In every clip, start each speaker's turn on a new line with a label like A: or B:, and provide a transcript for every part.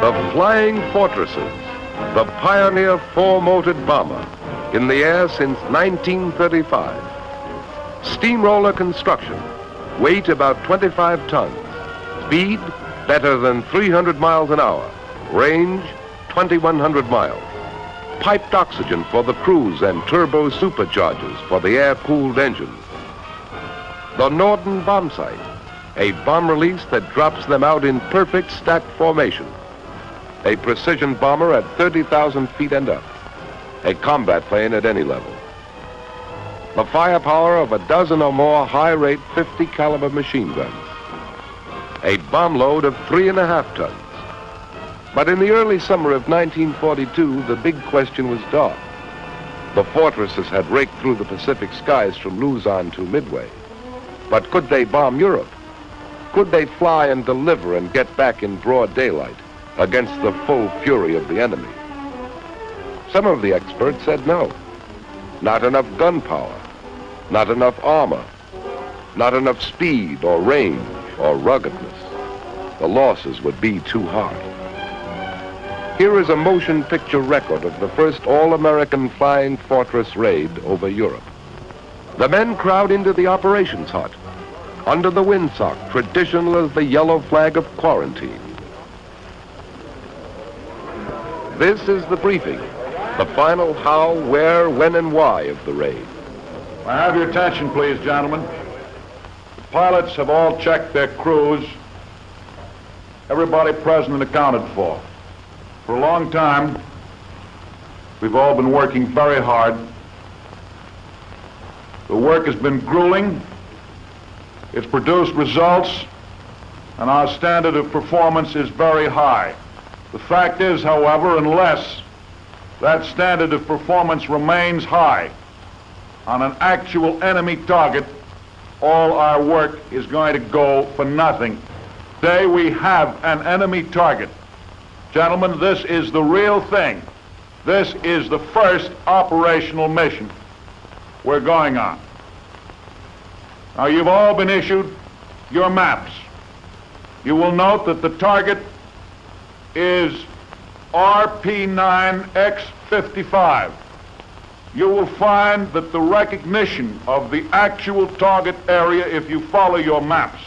A: The Flying Fortresses, the pioneer four-motored bomber, in the air since 1935. Steamroller construction, weight about 25 tons, speed better than 300 miles an hour, range 2,100 miles. Piped oxygen for the crews and turbo superchargers for the air-cooled engines. The Norden bomb sight, a bomb release that drops them out in perfect stacked formation. A precision bomber at 30,000 feet and up. A combat plane at any level. The firepower of a dozen or more high-rate 50 caliber machine guns. A bomb load of 3.5 tons. But in the early summer of 1942, the big question was dark. The Fortresses had raked through the Pacific skies from Luzon to Midway. But could they bomb Europe? Could they fly and deliver and get back in broad daylight against the full fury of the enemy? Some of the experts said no. Not enough gunpowder, not enough armor, not enough speed or range or ruggedness. The losses would be too high. Here is a motion picture record of the first all-American Flying Fortress raid over Europe. The men crowd into the operations hut, under the windsock, traditional as the yellow flag of quarantine. This is the briefing, the final how, where, when, and why of the raid.
B: I have your attention, please, gentlemen. The pilots have all checked their crews. Everybody present and accounted for. For a long time, we've all been working very hard. The work has been grueling. It's produced results, and our standard of performance is very high. The fact is, however, unless that standard of performance remains high on an actual enemy target, all our work is going to go for nothing. Today we have an enemy target. Gentlemen, this is the real thing. This is the first operational mission we're going on. Now, you've all been issued your maps. You will note that the target is RP9X55. You will find that the recognition of the actual target area, if you follow your maps,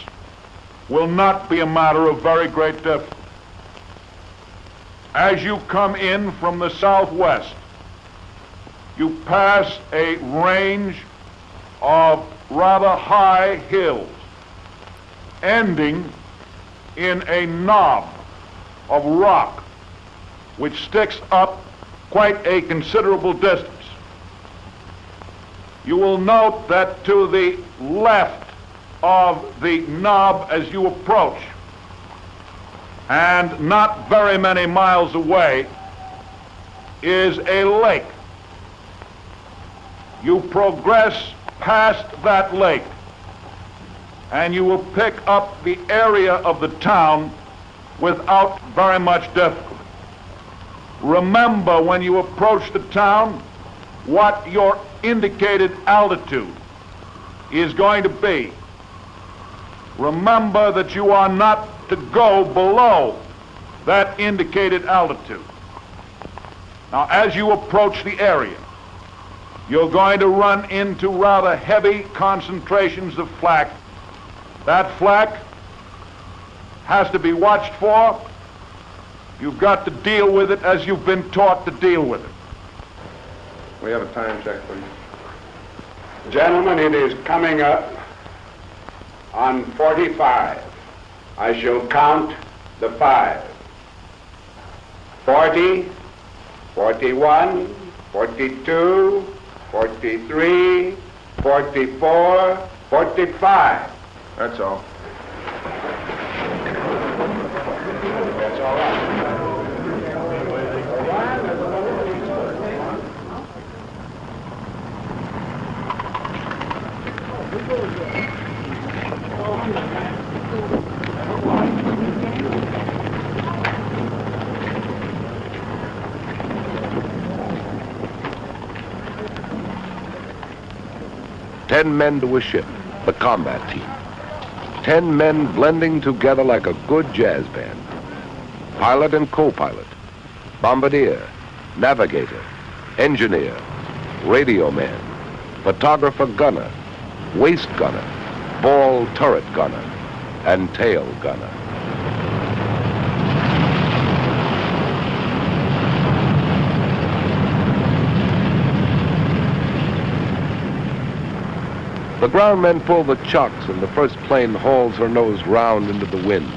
B: will not be a matter of very great difficulty. As you come in from the southwest, you pass a range of rather high hills, ending in a knob of rock which sticks up quite a considerable distance. You will note that to the left of the knob as you approach, and not very many miles away, is a lake. You progress past that lake, and you will pick up the area of the town without very much difficulty. Remember, when you approach the town, what your indicated altitude is going to be. Remember that you are not to go below that indicated altitude. Now, as you approach the area, you're going to run into rather heavy concentrations of flak. That flak has to be watched for. You've got to deal with it as you've been taught to deal with it.
C: We have a time check, please. Gentlemen, it is coming up on 45. I shall count the 5. 40, 41, 42, 43, 44, 45.
B: That's all.
C: That's all right.
A: Ten men to a ship, the combat team. 10 men blending together like a good jazz band. pilot and co-pilot, bombardier, navigator, engineer, radio man, photographer gunner, waist gunner, ball turret gunner, and tail gunner. The ground men pull the chocks and the first plane hauls her nose round into the wind.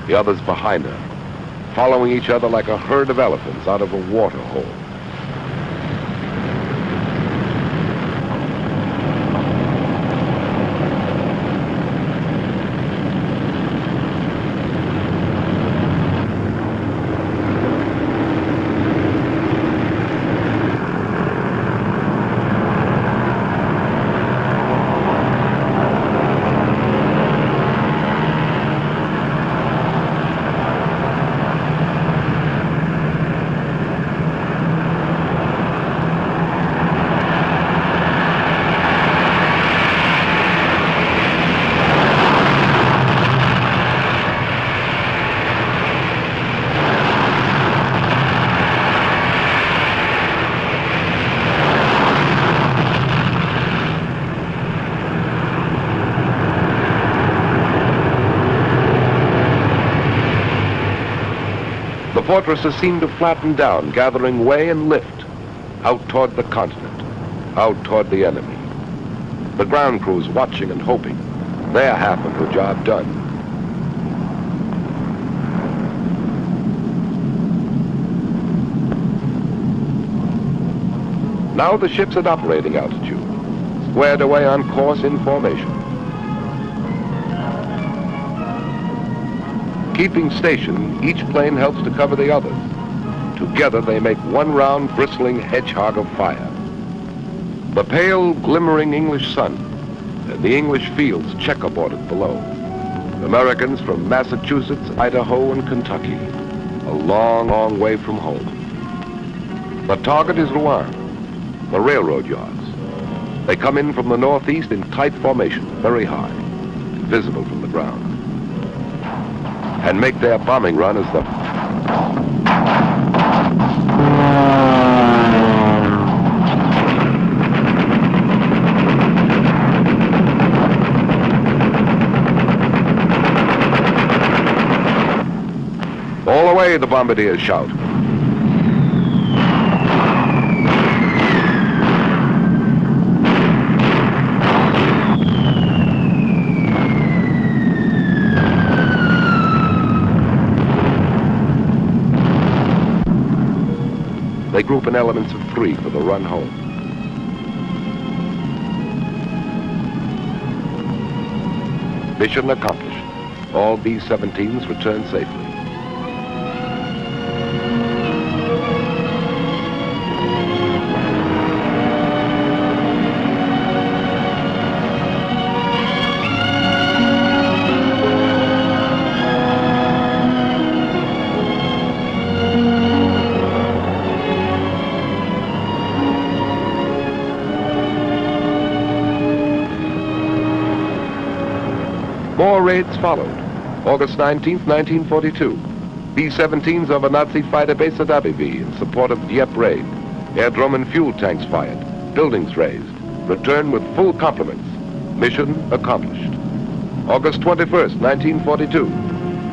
A: The others behind her, following each other like a herd of elephants out of a water hole. The fortresses seemed to flatten down, gathering way and lift, out toward the continent, out toward the enemy. The ground crews watching and hoping their half of the job done. Now the ship's at operating altitude, squared away on course in formation. Keeping station, each plane helps to cover the others. Together they make one round, bristling hedgehog of fire. The pale, glimmering English sun and the English fields checkerboarded below. Americans from Massachusetts, Idaho, and Kentucky, a long, long way from home. The target is Rouen, the railroad yards. They come in from the northeast in tight formation, very high, visible from the ground, and make their bombing run as the all the way, the bombardiers shout. They group in elements of 3 for the run home. Mission accomplished. All B-17s return safely. More raids followed. August 19, 1942. B-17s over Nazi fighter base at Abbeville in support of Dieppe raid. Aerodrome and fuel tanks fired. Buildings razed. Return with full complements. Mission accomplished. August 21st, 1942.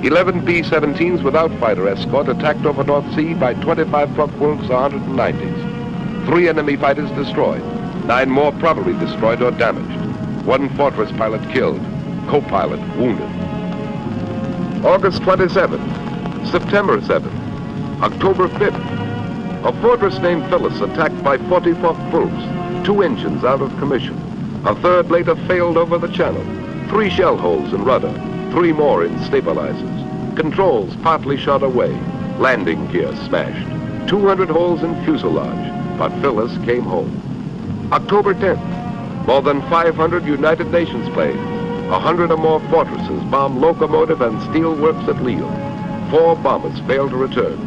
A: 11 B-17s without fighter escort attacked over North Sea by 25 Focke-Wulfs 190s. 3 enemy fighters destroyed. 9 more probably destroyed or damaged. 1 fortress pilot killed. Co-pilot wounded. August 27th, September 7th, October 5th. A fortress named Phyllis attacked by 40 Focke-Wulfs, 2 engines out of commission. A third later failed over the channel. 3 shell holes in rudder, 3 more in stabilizers. Controls partly shot away. Landing gear smashed. 200 holes in fuselage, but Phyllis came home. October 10th, more than 500 United Nations planes, 100 or more fortresses bombed locomotive and steel works at Lille. 4 bombers failed to return.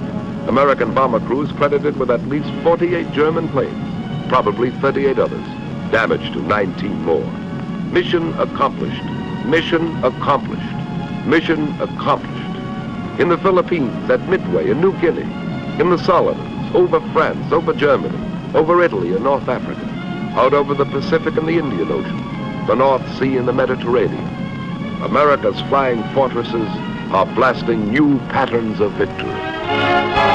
A: American bomber crews credited with at least 48 German planes, probably 38 others, damage to 19 more. Mission accomplished. Mission accomplished. Mission accomplished. In the Philippines, at Midway, in New Guinea, in the Solomons, over France, over Germany, over Italy and North Africa, out over the Pacific and the Indian Ocean, the North Sea and the Mediterranean, America's flying fortresses are blasting new patterns of victory.